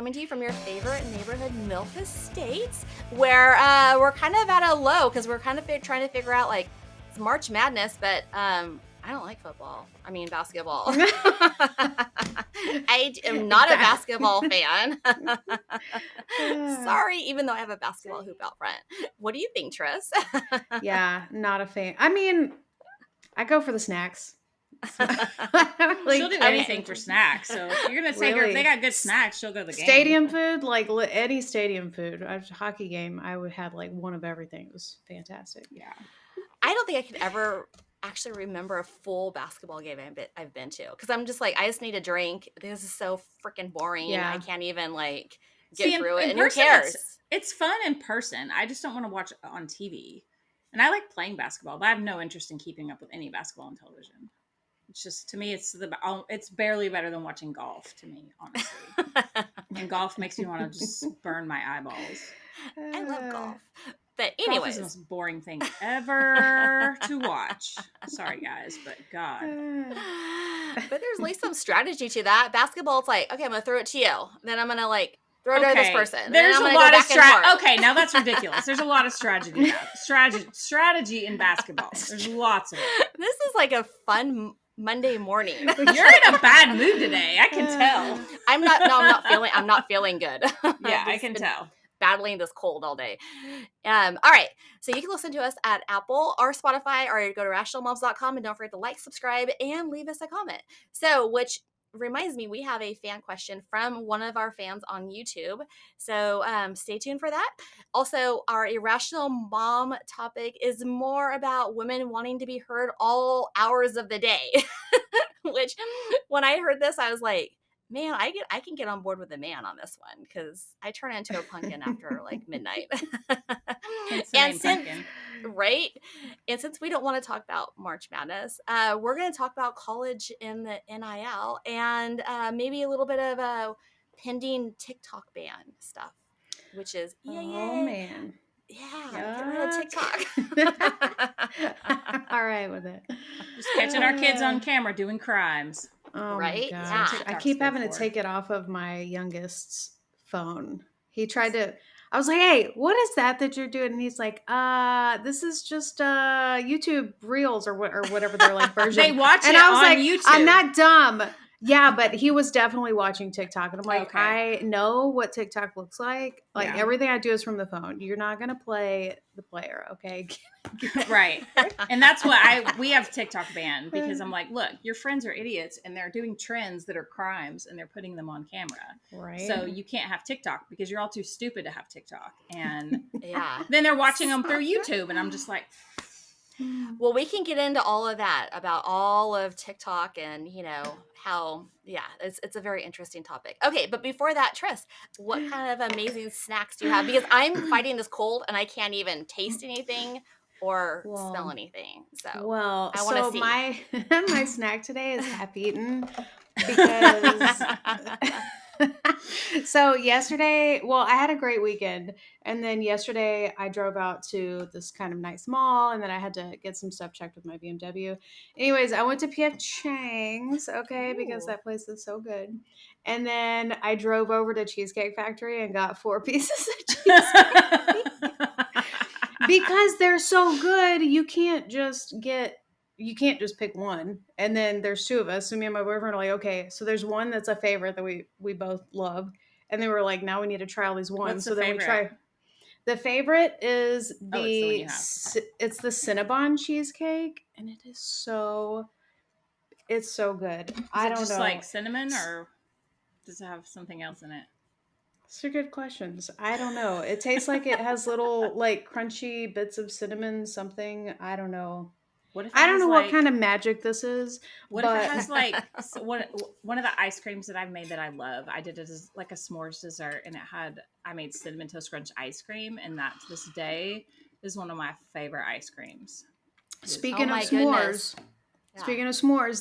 coming to you from your favorite neighborhood milk estates, where we're kind of at a low because we're kind of trying to figure out, like, it's March Madness, but I don't like football. I mean, basketball. I am not a basketball fan. Sorry, even though I have a basketball hoop out front. What do you think, Tris? Yeah, not a fan. I mean, I go for the snacks. She'll do anything for snacks. So if you're gonna take her, if they got good snacks, she'll go to the game. Stadium food, like any stadium food. After a hockey game, I would have like one of everything. It was fantastic. Yeah. I don't think I could ever actually remember a full basketball game I've been to, because I'm just like, I just need a drink. This is so freaking boring. Yeah. I can't even like get through it. And person, who cares? It's fun in person. I just don't want to watch it on TV. And I like playing basketball, but I have no interest in keeping up with any basketball on television. It's just, to me, it's barely better than watching golf, to me, honestly. And golf makes me want to just burn my eyeballs. I love golf. But Golf anyways, is the most boring thing ever to watch. Sorry, guys, but God. But there's at least some strategy to that. Basketball, it's like, okay, I'm going to throw it to you. Then I'm going to like throw it to this person. There's a lot of strategy. Okay, now that's ridiculous. There's a lot of strategy in basketball. There's lots of it. This is like a fun Monday morning. You're in a bad mood today. I can tell. I'm not feeling good. Yeah, I can tell. Battling this cold all day. All right. So you can listen to us at Apple or Spotify, or go to rationalmoms.com, and don't forget to like, subscribe, and leave us a comment. So, which reminds me, we have a fan question from one of our fans on YouTube. So stay tuned for that. Also, our Irrational Mom topic is more about women wanting to be heard all hours of the day. Which, when I heard this, I was like, man, I can get on board with a man on this one, because I turn into a pumpkin after like midnight. Right? And since we don't want to talk about March Madness, we're going to talk about college in the NIL, and maybe a little bit of a pending TikTok ban stuff, which is, man. Yeah, get rid of TikTok. All right with it. Just catching our kids on camera doing crimes. Oh, right? Yeah. I keep having to take it off of my youngest's phone. He tried to, I was like, hey, what is that you're doing? And he's like, this is just YouTube Reels or whatever their like version. They watch and it I was on like, YouTube. I'm not dumb. Yeah, but he was definitely watching TikTok. And I'm like, Okay. I know what TikTok looks like. Like, everything I do is from the phone. You're not going to play the player, okay? Right. And that's what we have TikTok banned, because I'm like, look, your friends are idiots and they're doing trends that are crimes and they're putting them on camera. Right. So you can't have TikTok because you're all too stupid to have TikTok. And yeah, then they're watching them through YouTube, and I'm just like, well, we can get into all of that, about all of TikTok, and how, it's a very interesting topic. Okay, but before that, Tris, what kind of amazing snacks do you have? Because I'm fighting this cold and I can't even taste anything or smell anything. So I want to see. My snack today is half eaten, because so yesterday, I had a great weekend, and then yesterday I drove out to this kind of nice mall, and then I had to get some stuff checked with my BMW. Anyways, I went to P.F. Chang's, because that place is so good. And then I drove over to Cheesecake Factory and got 4 pieces of cheesecake. Because they're so good, you can't just pick one. And then there's 2 of us. So me and my boyfriend are like, okay, so there's one that's a favorite that we both love. And then we're like, now we need to try all these ones. What's the favorite? We try. The favorite is it's the Cinnabon cheesecake, and it's so good. I don't know. Just like cinnamon, or does it have something else in it? These are good questions. I don't know. It tastes like it has little like crunchy bits of cinnamon something. I don't know. I don't know what kind of magic this is. What if it has like one of the ice creams that I've made that I love? I did it as like a s'mores dessert, and I made Cinnamon Toast Crunch ice cream, and that to this day is one of my favorite ice creams. Speaking of s'mores,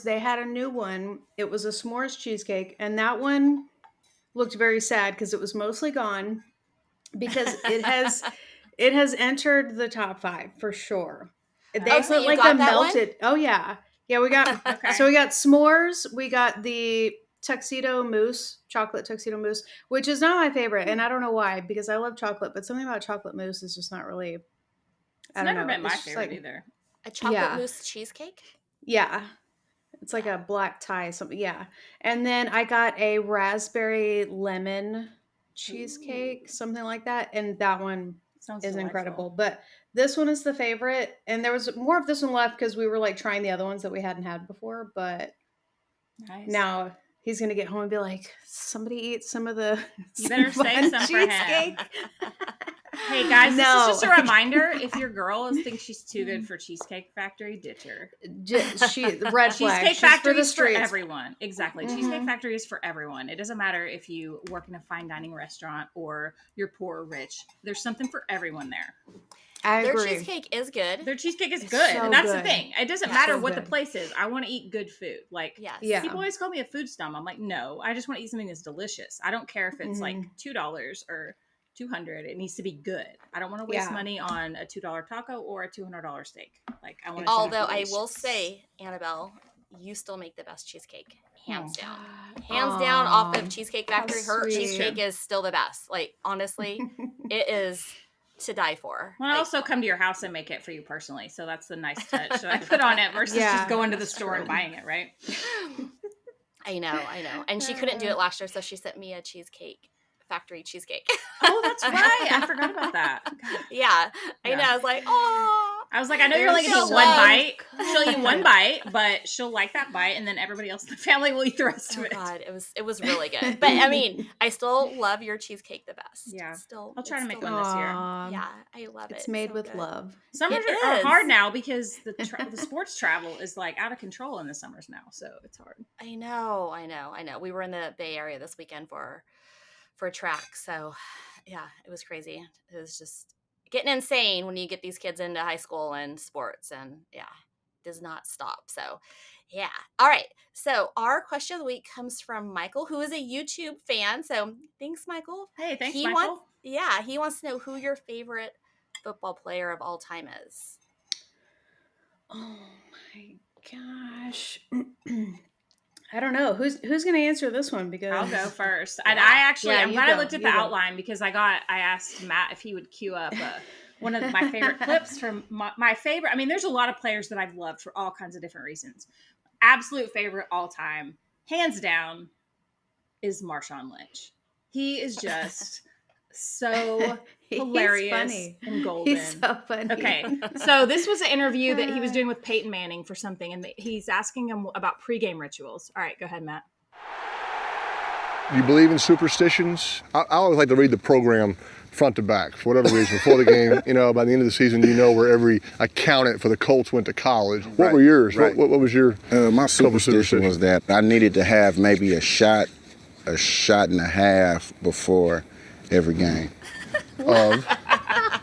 they had a new one. It was a s'mores cheesecake, and that one looked very sad because it was mostly gone, because it has entered the top 5 for sure. They put like a melted. One? Oh yeah, we got. Okay. So we got s'mores. We got the tuxedo mousse, chocolate tuxedo mousse, which is not my favorite, and I don't know why, because I love chocolate, but something about chocolate mousse is just not really. It's I don't never know. been my It's just favorite like, either. A chocolate yeah, mousse cheesecake? yeah. It's like Yeah. a black tie, something. Yeah, and then I got a raspberry lemon cheesecake, Ooh, something like that, and that one sounds is delightful. incredible. But this one is the favorite, and there was more of this one left because we were like trying the other ones that we hadn't had before, but. Nice. Now he's gonna get home and be like, "Somebody eat some of the You better save Cinnabon some for him. cheesecake." Hey guys, this is No, just a reminder. If your girl thinks she's too good for Cheesecake Factory, ditch her. she red flag. Cheesecake She's for Factory the is for streets. everyone. Exactly. Cheesecake Mhm. Factory is for everyone. It doesn't matter if you work in a fine dining restaurant or you're poor or rich. There's something for everyone there. I Their agree. cheesecake is good. Their cheesecake is It's good. so And that's the good. thing. It doesn't Yeah. matter So what the good. place is. I want to eat good food. Like, Yes. Yeah. people always call me a food snob. I'm like, no, I just want to eat something that's delicious. I don't care if it's like Mhm. $2 or $200. It needs to be good. I don't want to waste Yeah. money on a $2 taco or a $200 steak. Like, I want it Although to be I will delicious. say, Annabelle, you still make the best cheesecake, hands down. Aw, Hands down off of how Cheesecake Factory. Her sweet. cheesecake is still the best. Like, honestly, it is to die for. Well, I Like, also come to your house and make it for you personally. So that's the nice touch that I put on it versus Yeah, just going to the that's store and true. buying it, right? I know. And she couldn't do it last year, so she sent me a Cheesecake Factory cheesecake. Oh, that's right. I forgot about that. God. Yeah. I know. Yeah. I was like, oh. I was like, I know you're They're only going to eat so one bite. good. She'll eat one bite, but she'll like that bite, and then everybody else in the family will eat the rest of Oh it. God, it was really good. But I mean, I still love your cheesecake the best. Yeah. Still, I'll try it's to make still one this year. Aw, Yeah, I love it. it's made So with good. love. Summers It are is. hard now because the sports travel is like out of control in the summers now, so it's hard. I know. We were in the Bay Area this weekend for a track, so yeah, it was crazy. It was just getting insane when you get these kids into high school and sports, and yeah, does not stop. So yeah. All right. So our question of the week comes from Michael, who is a YouTube fan. So thanks, Michael. Hey, thanks, He Michael. he wants to know who your favorite football player of all time is. Oh my gosh. I don't know who's going to answer this one because I'll go first. Yeah. And I actually, Yeah, I'm you glad I go, looked at the you go. outline because I asked Matt if he would queue up one of my favorite clips from my favorite. I mean, there's a lot of players that I've loved for all kinds of different reasons. Absolute favorite all time, hands down, is Marshawn Lynch. He is just so He's hilarious funny. and golden. He's so funny. Okay, so this was an interview that he was doing with Peyton Manning for something, and he's asking him about pregame rituals. All right, go ahead, Matt. Do you believe in superstitions? I always like to read the program front to back for whatever reason before the game. You know, by the end of the season, you know where every accountant for the Colts went to college. What were yours? Right. What was your? My superstition was that I needed to have maybe a shot and a half before every game. Of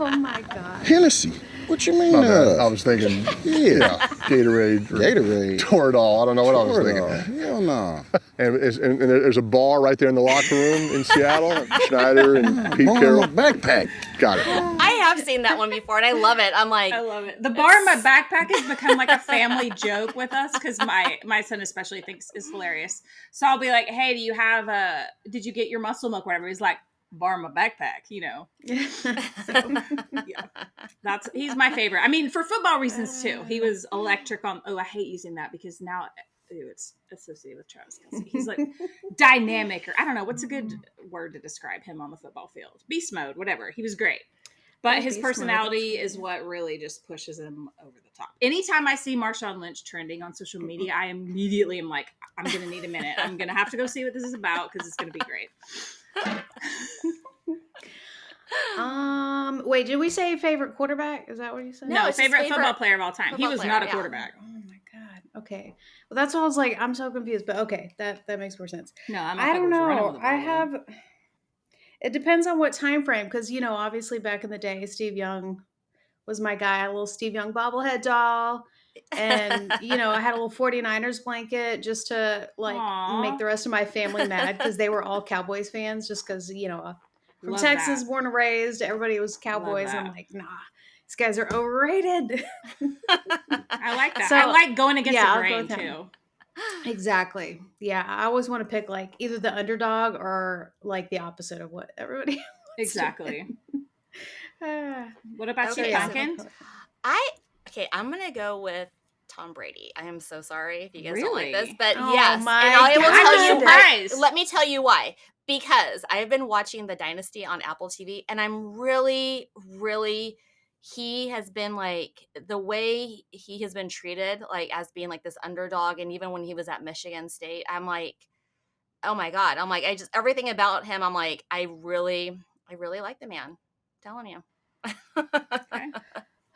Oh my god. Hennessy. What you mean? my bad. I was thinking, Yeah. Gatorade, or Gatorade. Toradol. I don't know what I was Toradol. thinking. Hell no. And there's a bar right there in the locker room in Seattle. Schneider and Pete Borrow Carroll. my backpack. Got it. I have seen that one before, and I love it. I'm like, I love it. The bar in my backpack has become like a family joke with us because my son especially thinks it's hilarious. So I'll be like, "Hey, do you have did you get your muscle milk, whatever?" He's like, "Bar in my backpack," you know. Yeah, he's my favorite. I mean, for football reasons too. He was electric on. Oh, I hate using that because now it's associated with Travis Kelce. He's like dynamic, or I don't know what's a good word to describe him on the football field. Beast mode, whatever. He was great. But his Beast mode, personality that's is what really just pushes him over the top. Anytime I see Marshawn Lynch trending on social media, I immediately am like, I'm going to need a minute. I'm going to have to go see what this is about because it's going to be great. Wait, did we say favorite quarterback? Is that what you said? No, No, it's his favorite favorite football player of all time. He football was player, not a yeah. quarterback. Oh my god. Okay. Well, that's why I was like, I'm so confused. But okay, that makes more sense. No, I'm I don't know. I have. It depends on what time frame, because obviously back in the day, Steve Young was my guy. A little Steve Young bobblehead doll, and I had a little 49ers blanket just to Aw. make the rest of my family mad because they were all Cowboys fans. Just because from Love Texas, that. born and raised, everybody was Cowboys. that. I'm like, nah, these guys are overrated. I like that. So, I like going against yeah, the I'll go grain with him. too. Exactly. Yeah, I always want to pick like either the underdog or like the opposite of what everybody else Exactly. What about you, Okay, so Pumpkin? I'm gonna go with Tom Brady. I am so sorry if you guys don't like this, Really? but Oh yes, and my I will God. tell I'm you. surprised. Let me tell you why. Because I have been watching the Dynasty on Apple TV, and I'm really, really. He has been like the way he has been treated, like as being like this underdog, and even when he was at Michigan State, I'm like, oh my God, I'm like, I just everything about him, I'm like, I really like the man. I'm telling you. Okay.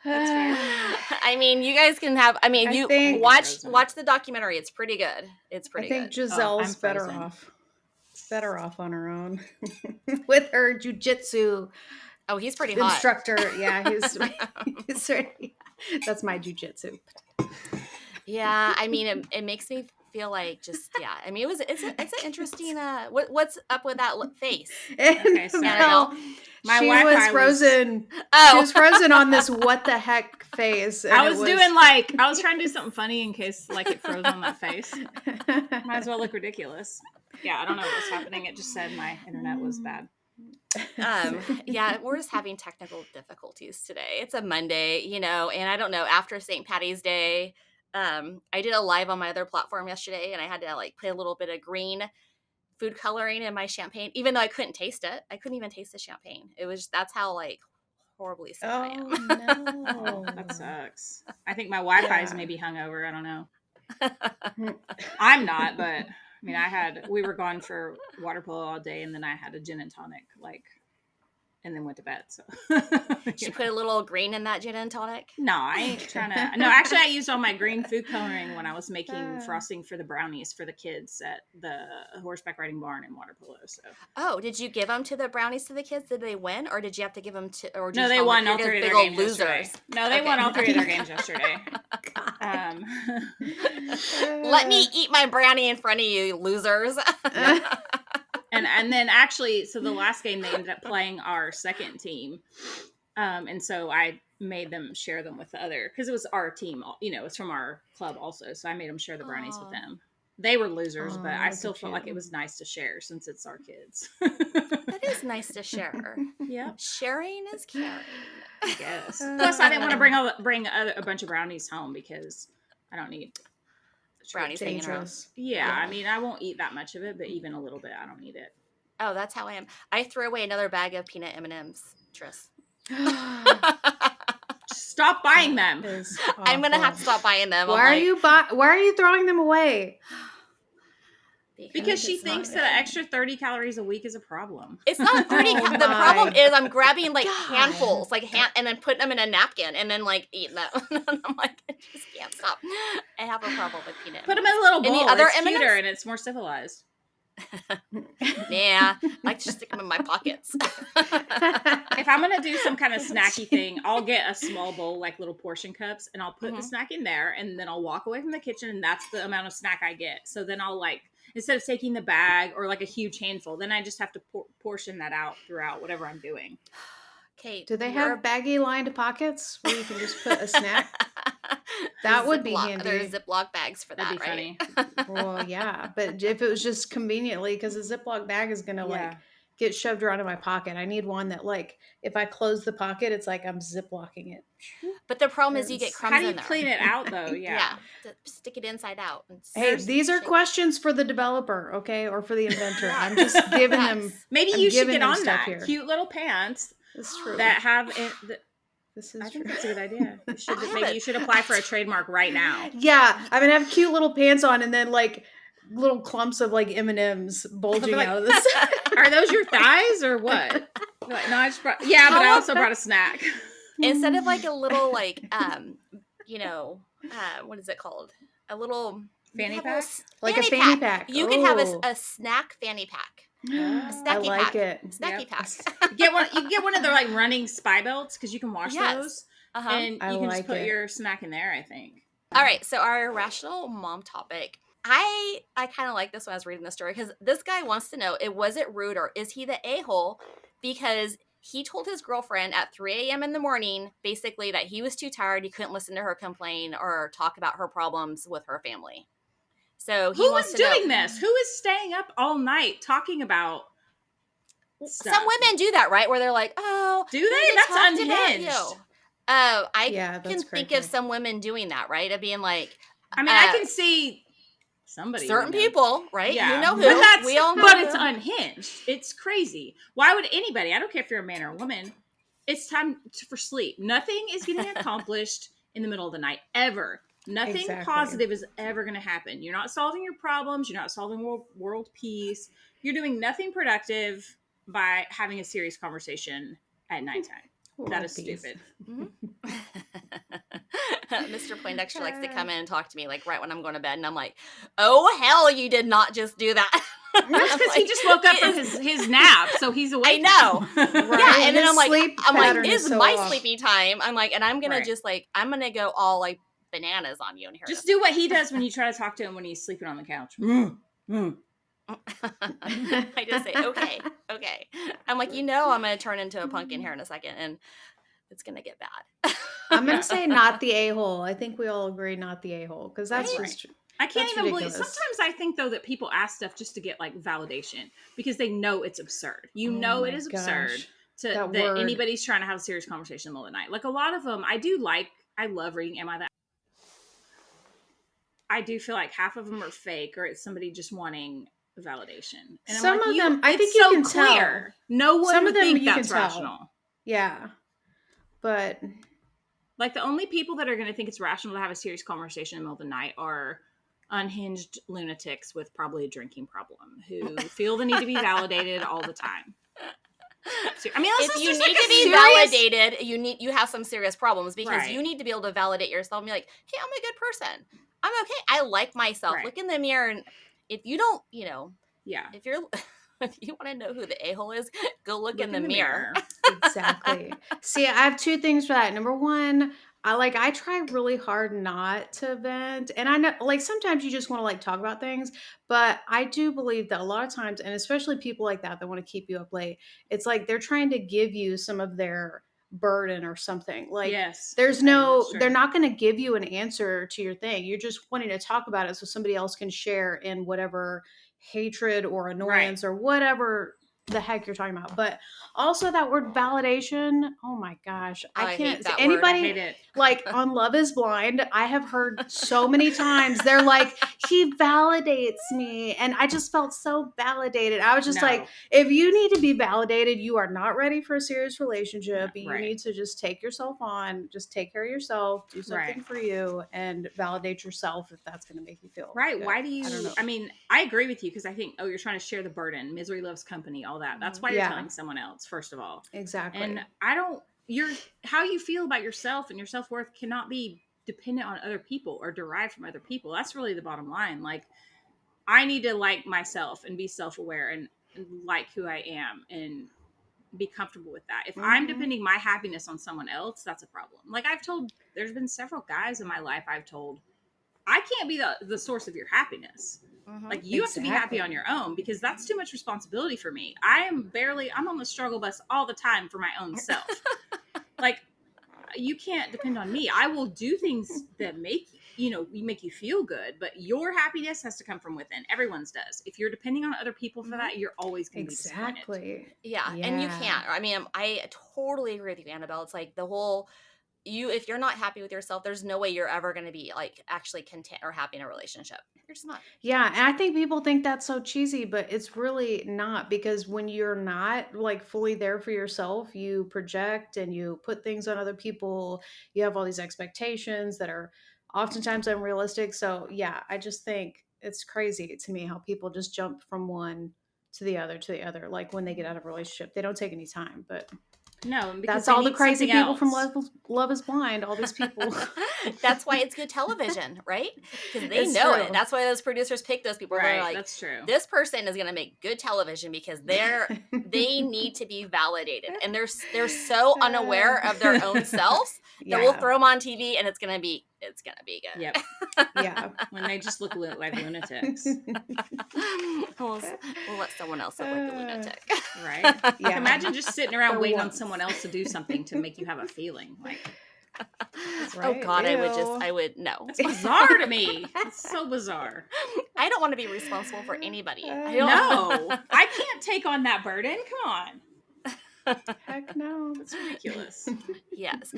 That's fair. I mean, you guys can have. I mean, I you think- watch the documentary. It's pretty good. It's I pretty think good. Giselle's I'm better frozen. off. Better off on her own with her jujitsu Oh, he's pretty hot. instructor. Yeah, he's that's my jujitsu. Yeah, I mean, it makes me feel like just I mean, it's an interesting. What's up with that face? Okay, sorry. Well, My she Wi-Fi was frozen. Oh. She was frozen on this what the heck face. And I was doing like I was trying to do something funny in case like it froze on that face. Might as well look ridiculous. Yeah, I don't know what's happening. It just said my internet was bad. Yeah, we're just having technical difficulties today. It's a Monday, and I don't know, after St. Patty's Day, I did a live on my other platform yesterday, and I had to like put a little bit of green food coloring in my champagne, even though I couldn't taste it. I couldn't even taste the champagne. That's how like horribly sick I am. no. That sucks. I think my Wi-Fi is maybe hungover. I don't know. I'm not, but I mean, we were gone for water polo all day, and then I had a gin and tonic, and then went to bed. So She put a little green in that gin and tonic. No, I ain't trying to. No, actually, I used all my green food coloring when I was making frosting for the brownies for the kids at the horseback riding barn in water polo. So. Oh, did you give them to the brownies to the kids? Did they win, or did you have to give them to? Or No, they won all three of their games yesterday. No, they won all three of their games yesterday. Let me eat my brownie in front of you, losers. And then actually, so the last game they ended up playing our second team, and so I made them share them with the other because it was our team. It was from our club also, so I made them share the brownies with them. They were losers, but I still felt like it was nice to share since it's our kids. That is nice to share. Yeah, sharing is caring. I guess. Plus, I didn't want to bring a bunch of brownies home because I don't need brownies hanging around. Yeah, I mean, I won't eat that much of it, but even a little bit, I don't need it. Oh, that's how I am. I threw away another bag of peanut M&Ms, Tris. Stop buying them. I'm gonna have to stop buying them. Why are you throwing them away? Because she thinks that an extra 30 calories a week is a problem. It's not 30. The problem is I'm grabbing like handfuls, and then putting them in a napkin and then like eating them. I'm like, I just can't stop. I have a problem with peanut. Put them in a little bowl. The other it's M&Ms? cuter and it's more civilized. Yeah, I like to stick them in my pockets. If I'm gonna do some kind of snacky thing, I'll get a small bowl, like little portion cups, and I'll put the snack in there, and then I'll walk away from the kitchen, and that's the amount of snack I get. So then I'll instead of taking the bag or like a huge handful, then I just have to portion that out throughout whatever I'm doing. Kate, do they have baggy lined pockets where you can just put a snack? That would be handy. There's Ziploc bags for that, That'd be right? funny. Well, yeah, but if it was just conveniently, because a Ziploc bag is gonna get shoved around in my pocket. I need one that if I close the pocket, it's like I'm Ziplocking it. But the problem is you get crumbs in there. How do you clean it out though? Yeah. Stick it inside out. Hey, these are questions for the developer, okay, or for the inventor. I'm just giving them. Maybe you should get on that. Here. Cute little pants. That's true. That have This is I true. think that's a good idea. You should apply for a trademark right now. Yeah, I'm gonna have cute little pants on, and then little clumps of M&Ms bulging out of this. Are those your thighs or what? No, I just brought. Yeah, but I also brought a snack. Instead of a little what is it called? A little fanny pack, a fanny pack. You can have a snack fanny pack. A snacky I like pack. it. Snacky pack. You get one of their running spy belts because you can wash those, and you can just put your snack in there. I think. All right, so our irrational mom topic. I kind of like this when I was reading the story because this guy wants to know, was it rude or is he the a-hole because he told his girlfriend at 3 a.m. in the morning basically that he was too tired, he couldn't listen to her complain or talk about her problems with her family. So he Who wants is to know. doing this? Who is staying up all night talking about stuff? Some women do that, right? Where they're like, "Oh, Do we they? just That's talked about unhinged. you." I Yeah, can that's think crazy. of some women doing that, right? Of being like, I mean, I can see somebody certain we know. people, right? Yeah, You know who? but that's We all know but who. it's unhinged. It's crazy. Why would anybody? I don't care if you're a man or a woman. It's time for sleep. Nothing is getting accomplished in the middle of the night ever. Nothing Exactly. positive is ever going to happen. You're not solving your problems. You're not solving world peace. You're doing nothing productive by having a serious conversation at nighttime. That is World peace. stupid. Mr. Poindexter likes to come in and talk to me like right when I'm going to bed, and I'm like, "Oh hell, you did not just do that." That's because he just woke up from his nap, so he's I awake. know. Right. Yeah, and then His I'm like, sleep pattern this is is so my off. sleepy time. I'm like, and I'm gonna Right. just like, I'm gonna go all like bananas on you in here. Just do what he does when you try to talk to him when he's sleeping on the couch. I just say, okay. I'm like, I'm gonna turn into a pumpkin here in a second, and it's gonna get bad. I'm gonna say not the a-hole. I think we all agree not the a-hole because that's Right. just I can't That's even believe. ridiculous. Sometimes I think though that people ask stuff just to get like validation because they know it's absurd. You Oh know my it is absurd gosh. that That word. anybody's trying to have a serious conversation in the middle of the night. Like a lot of them, I love reading. Am I that? I do feel like half of them are fake or it's somebody just wanting validation. And I'm Some like, of them, I it's think you so can clear. tell. No one Some would of them think you that's can tell. rational. Yeah, but Like the only people that are going to think it's rational to have a serious conversation in the middle of the night are unhinged lunatics with probably a drinking problem who feel the need to be validated all the time. So, I mean, If you need to be validated, you have some serious problems because Right. you need to be able to validate yourself and be like, "Hey, I'm a good person. I'm okay. I like myself." Right. Look in the mirror, and if you don't, Yeah. if you're if you want to know who the a-hole is, go look in the mirror. exactly. See, I have two things for that. Number one, I try really hard not to vent. And I know like sometimes you just want to like talk about things, but I do believe that a lot of times, and especially people like that want to keep you up late, it's like they're trying to give you some of their burden or something. Like Yes. there's Right, that's they're true. not going to give you an answer to your thing. You're just wanting to talk about it so somebody else can share in whatever hatred or annoyance or whatever the heck you're talking about. But also that word validation, oh my gosh, I I hate can't that word. anybody I hate it. like on Love is Blind, I have heard so many times they're like, he validates me, and I just felt so validated. I was just like, if you need to be validated, you are not ready for a serious relationship. Yeah, You right. need to just take yourself on, just take care of yourself, do something Right. for you, and validate yourself if that's going to make you feel Right. good. Why do you? I don't know. I mean, I agree with you because I think, you're trying to share the burden. Misery loves company. All that. That's why you're Yeah. telling someone else. First of all, Exactly. and how you feel about yourself and your self-worth cannot be dependent on other people or derived from other people. That's really the bottom line. Like, I need to like myself and be self-aware and like who I am and be comfortable with that. If I'm depending my happiness on someone else, that's a problem. Like there's been several guys in my life I've told, I can't be the source of your happiness. Like you have to be happy on your own because that's too much responsibility for me. I'm on the struggle bus all the time for my own self. Like you can't depend on me. I will do things that make you feel good, but your happiness has to come from within. Everyone's does. If you're depending on other people for that, you're always going to be disappointed. Exactly. Yeah, and you can't. I mean, I totally agree with you, Annabelle. It's like the whole if you're not happy with yourself, there's no way you're ever going to be like actually content or happy in a relationship. You're just not. Yeah, and I think people think that's so cheesy, but it's really not, because when you're not like fully there for yourself, you project and you put things on other people. You have all these expectations that are oftentimes unrealistic. So, yeah, I just think it's crazy to me how people just jump from one to the other to the other. Like when they get out of a relationship, they don't take any time, but No, because that's they all the need crazy something people from else. Love is Blind, all these people. That's why it's good television, right? Because they It's know true. it. That's why those producers pick those people. Right, They're like, that's true. this person is going to make good television because they need to be validated, and they're so unaware of their own selves that we'll throw them on TV, and it's gonna be good. Yep. Yeah. When they just look like lunatics. we'll let someone else look like a lunatic. Right? Yeah. Imagine just sitting around For waiting on once. someone else to do something to make you have a feeling. Like, Oh right. God, Ew. I would no. It's bizarre to me. It's so bizarre. I don't want to be responsible for anybody. I No, I can't take on that burden. Come on. Heck no. That's ridiculous. Yes.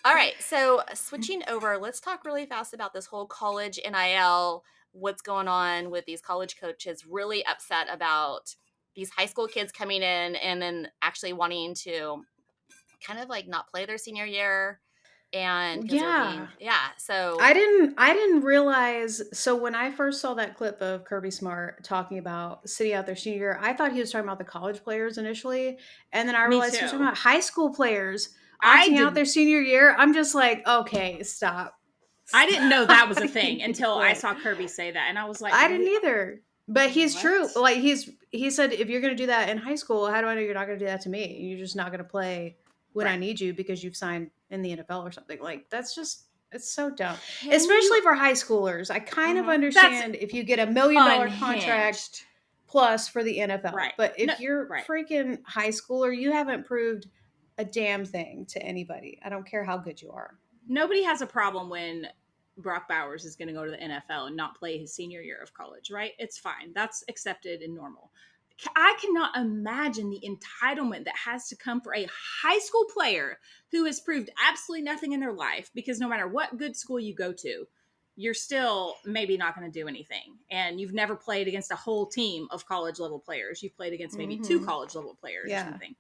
All right. So switching over, let's talk really fast about this whole college NIL. What's going on with these college coaches really upset about these high school kids coming in and then actually wanting to kind of like not play their senior year and because they're Yeah. being so I didn't realize. So when I first saw that clip of Kirby Smart talking about sitting out their senior year, I thought he was talking about the college players initially, and then I Me realized he was talking too. about high school players I opting out didn't. their senior year. I'm just like, okay, stop. I didn't know that was a thing until I Like, saw Kirby say that, and I was like, I didn't either. But he's true. What? Like he said, if you're going to do that in high school, how do I know you're not going to do that to me? You're just not going to play when I Right. need you because you've signed in the NFL or something. Like that's just it's so dumb. Can Especially you- for high schoolers. I kind of Mhm. understand if you get $1 million contract unhinged. plus for the NFL. Right. But if No, you're right. freaking high schooler, you haven't proved a damn thing to anybody. I don't care how good you are. Nobody has a problem when Brock Bowers is going to go to the NFL and not play his senior year of college, right? It's fine. That's accepted and normal. I cannot imagine the entitlement that has to come for a high school player who has proved absolutely nothing in their life, because no matter what good school you go to, you're still maybe not going to do anything. And you've never played against a whole team of college level players. You've played against maybe 2 college level players or something.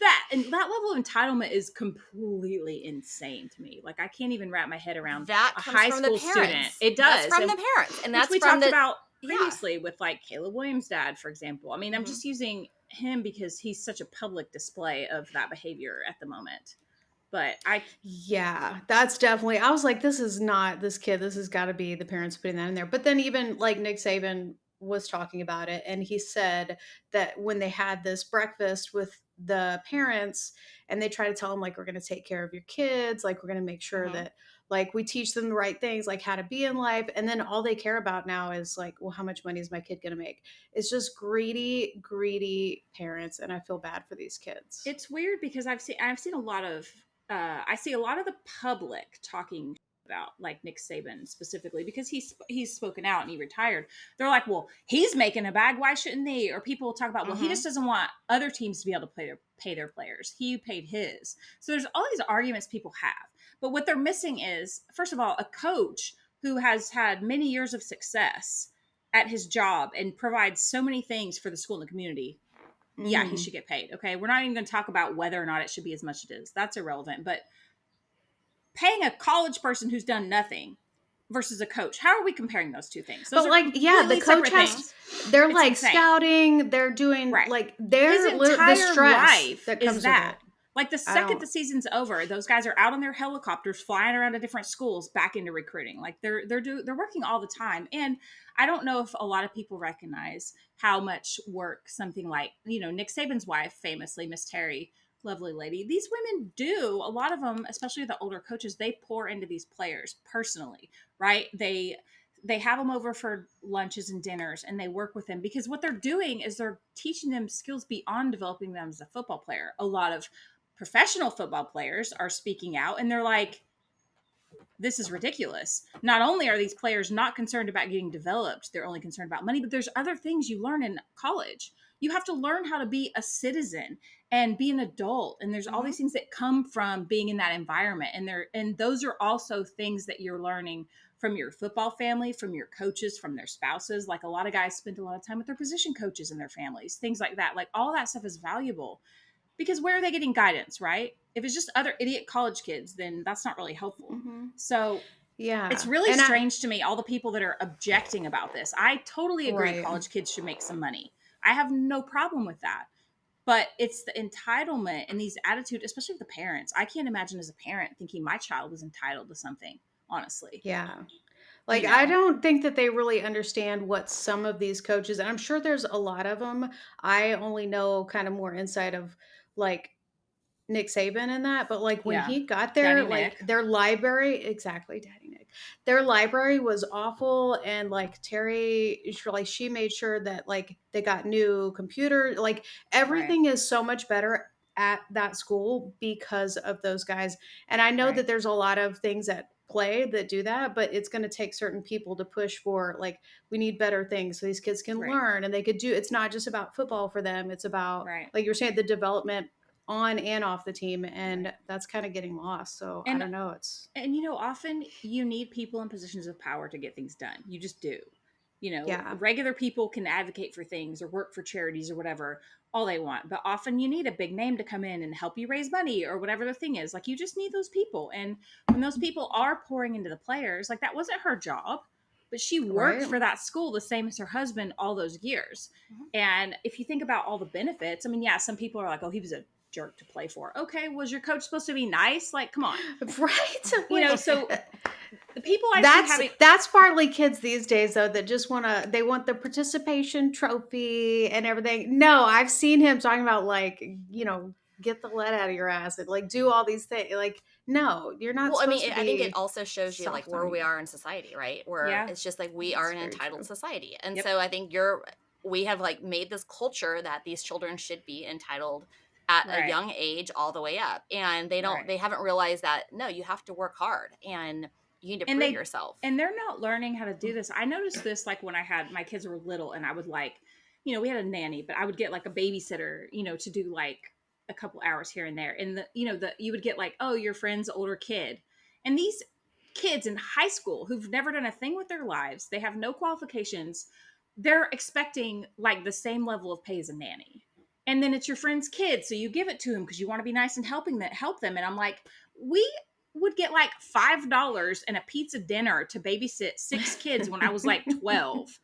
That level of entitlement is completely insane to me. Like I can't even wrap my head around that a comes high from school the parents. student. It does. That's from And the parents, and that's we from talked the about previously with like Caleb Williams' dad, for example. I mean, I'm Mhm. just using him because he's such a public display of that behavior at the moment. But Yeah, that's definitely. I was like, this is not this kid. This has got to be the parents putting that in there. But then even like Nick Saban was talking about it, and he said that when they had this breakfast with the parents, and they try to tell them like, we're going to take care of your kids, like we're going to make sure Mhm. that like we teach them the right things, like how to be in life, and then all they care about now is like, well, how much money is my kid going to make? It's just greedy parents, and I feel bad for these kids. it's weird because I've seen a lot of I see a lot of the public talking about like Nick Saban specifically because he's spoken out and he retired. They're like, well, he's making a bag. Why shouldn't they? Or people talk about, well, he just doesn't want other teams to be able to pay their players. He paid his. So there's all these arguments people have. But what they're missing is, first of all, a coach who has had many years of success at his job and provides so many things for the school and the community. Yeah, he should get paid. Okay. We're not even going to talk about whether or not it should be as much as it is. That's irrelevant. But paying a college person who's done nothing versus a coach, how are we comparing those two things? Those but like, yeah, the coach has, they're It's like insane. scouting, they're doing like their His entire the stress life that comes is that. with it. Like the second the season's over, those guys are out on their helicopters flying around to different schools back into recruiting. Like they're working all the time. And I don't know if a lot of people recognize how much work something like, Nick Saban's wife, famously, Miss Terry, lovely lady. These women do, a lot of them, especially the older coaches, they pour into these players personally, right? They have them over for lunches and dinners and they work with them because what they're doing is they're teaching them skills beyond developing them as a football player. A lot of professional football players are speaking out and they're like, this is ridiculous. Not only are these players not concerned about getting developed, they're only concerned about money, but there's other things you learn in college. You have to learn how to be a citizen and be an adult. And there's all these things that come from being in that environment. And those are also things that you're learning from your football family, from your coaches, from their spouses. Like a lot of guys spend a lot of time with their position coaches and their families, things like that. Like all that stuff is valuable. Because where are they getting guidance, right? If it's just other idiot college kids, then that's not really helpful. So yeah, it's really strange to me, all the people that are objecting about this. I totally agree college kids should make some money. I have no problem with that. But it's the entitlement and these attitudes, especially with the parents. I can't imagine as a parent thinking my child was entitled to something, honestly. Yeah. Like, I don't think that they really understand what some of these coaches, and I'm sure there's a lot of them. I only know kind of more inside of like Nick Saban and that, but like when he got there, Daddy like Nick. their library, exactly, Daddy Nick, their library was awful. And like Terry, like she made sure that like they got new computer, like everything is so much better at that school because of those guys. And I know Right. that there's a lot of things at play that do that, but it's going to take certain people to push for, like, we need better things so these kids can Right. learn and they could do. It's not just about football for them. It's about, Right. like you're saying, the development on and off the team, and Right. that's kind of getting lost. So I And don't know. It's And often you need people in positions of power to get things done. You just do. yeah, Regular people can advocate for things or work for charities or whatever all they want, but often you need a big name to come in and help you raise money or whatever the thing is. Like, you just need those people. And when those people are pouring into the players, like, that wasn't her job, but she worked Right. for that school the same as her husband all those years. And if you think about all the benefits, I mean, yeah, some people are like, oh, he was a jerk to play for. Okay, was your coach supposed to be nice? Like, come on. right. So the people I that's see having that's partly kids these days though that just they want the participation trophy and everything. No, I've seen him talking about, like, get the lead out of your ass and, like, do all these things. Like, no, you're not Well, I mean, supposed to I think it be also shows you like soft where on we you. are in society, right? Where Yeah. it's just like we That's are an very entitled true. society. And Yep. so I think we have like made this culture that these children should be entitled at a Right. young age all the way up. And they Right. haven't realized that no, you have to work hard and you need to and prove they yourself. and they're not learning how to do this. I noticed this, like, when I had my kids were little and I would, like, we had a nanny, but I would get like a babysitter, to do like a couple hours here and there. And you would get like, oh, your friend's older kid. And these kids in high school who've never done a thing with their lives, they have no qualifications, they're expecting like the same level of pay as a nanny. And then it's your friend's kid, so you give it to him because you want to be nice and help them. And I'm like, we would get like $5 and a pizza dinner to babysit 6 kids when I was like 12.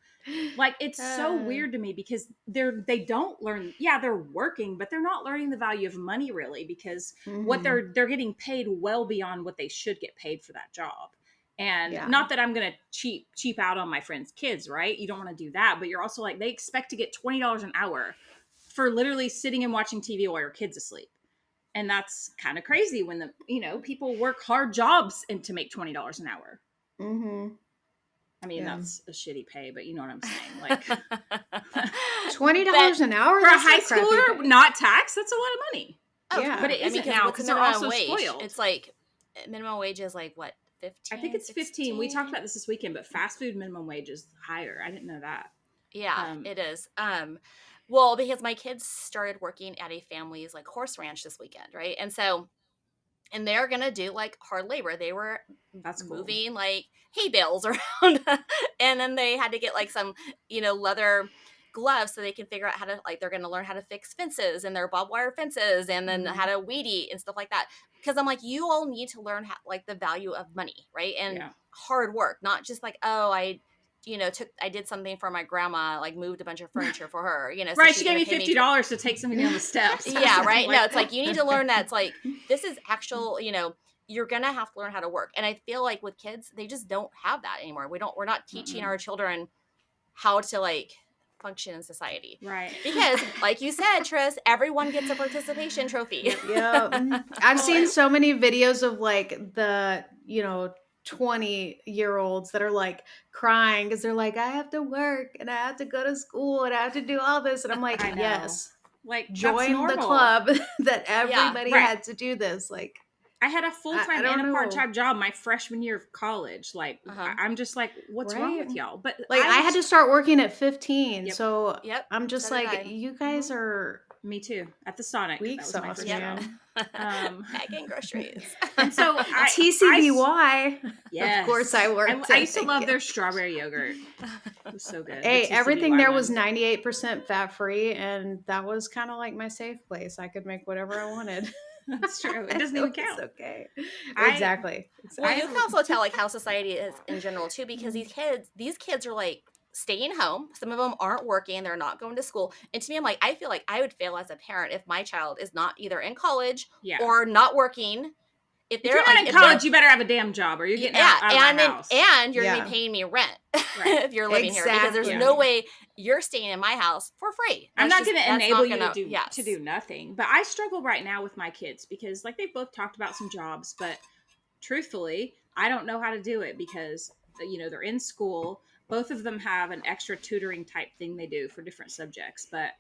Like, it's so weird to me because they don't learn. Yeah, they're working, but they're not learning the value of money really, because what Mhm. they're getting paid well beyond what they should get paid for that job. And Yeah. not that I'm gonna cheap out on my friends' kids, right? You don't want to do that, but you're also like, they expect to get $20 an hour for literally sitting and watching TV while your kid's asleep. And that's kind of crazy when people work hard jobs and to make $20 an hour. Mhm. I mean, Yeah. that's a shitty pay, but you know what I'm saying. Like, $20 an hour for a that's high not crappy schooler, pay. not taxed, that's a lot of money. Oh, Yeah. But it I mean, isn't 'cause now what's the because they're minimum also wage? spoiled. It's like minimum wage is like what, 15? I think it's 15. We talked 16? about this weekend, but fast food minimum wage is higher. I didn't know that. Yeah, it is. Well, because my kids started working at a family's like horse ranch this weekend, right? And they're gonna do like hard labor. They were That's cool. moving like hay bales around, and then they had to get like some, leather gloves so they can figure out how to, like, they're gonna learn how to fix fences and their barbed wire fences, and then how to weed eat and stuff like that. Because I'm like, you all need to learn how, like, the value of money, right? And Yeah. hard work, not just like, oh, I did something for my grandma, like moved a bunch of furniture for her, so Right, she's she gave gonna me pay $50 to take something down the steps. Yeah, right. Like, No, it's like you need to learn that. It's like this is actual, you're gonna have to learn how to work. And I feel like with kids, they just don't have that anymore. We're not teaching our children how to like function in society. Right. Because like you said, Tris, everyone gets a participation trophy. Yeah. I've seen so many videos of like the, 20-year-olds that are like crying because they're like, I have to work and I have to go to school and I have to do all this. And I'm like, I know. yes, Like, that's join the normal. club that everybody right. had to do this. Like, I had a I full-time don't and a know. part-time job my freshman year of college. Like, I'm just like, what's wrong with Right. y'all? But like I had to start working at 15. Yep. So Yep, I'm just so did like, I. you guys are Me too. At the Sonic. weak That was my sauce, first Yep. job. man. Packing groceries. And so TCBY. yes. Of course I worked. I used to love their strawberry yogurt. It was so good. Hey, The everything TCBY there one. was 98% fat free, and that was kind of like my safe place. I could make whatever I wanted. That's true. It doesn't even It's count. okay. I- Exactly. Well, you can also tell like how society is in general too, because these kids are like staying home. Some of them aren't working; they're not going to school. And to me, I'm like, I feel like I would fail as a parent if my child is not either in college Yeah. or not working. If you're not in college, you better have a damn job, or you're getting out of my house. and you're gonna Yeah. be paying me rent Right. if you're living here, because there's Exactly. no way you're staying in my house for free. I'm That's not going to that's enable you gonna- to do yes. to do nothing, but I struggle right now with my kids because, like, they've both talked about some jobs, but truthfully, I don't know how to do it because they're in school. Both of them have an extra tutoring type thing they do for different subjects, but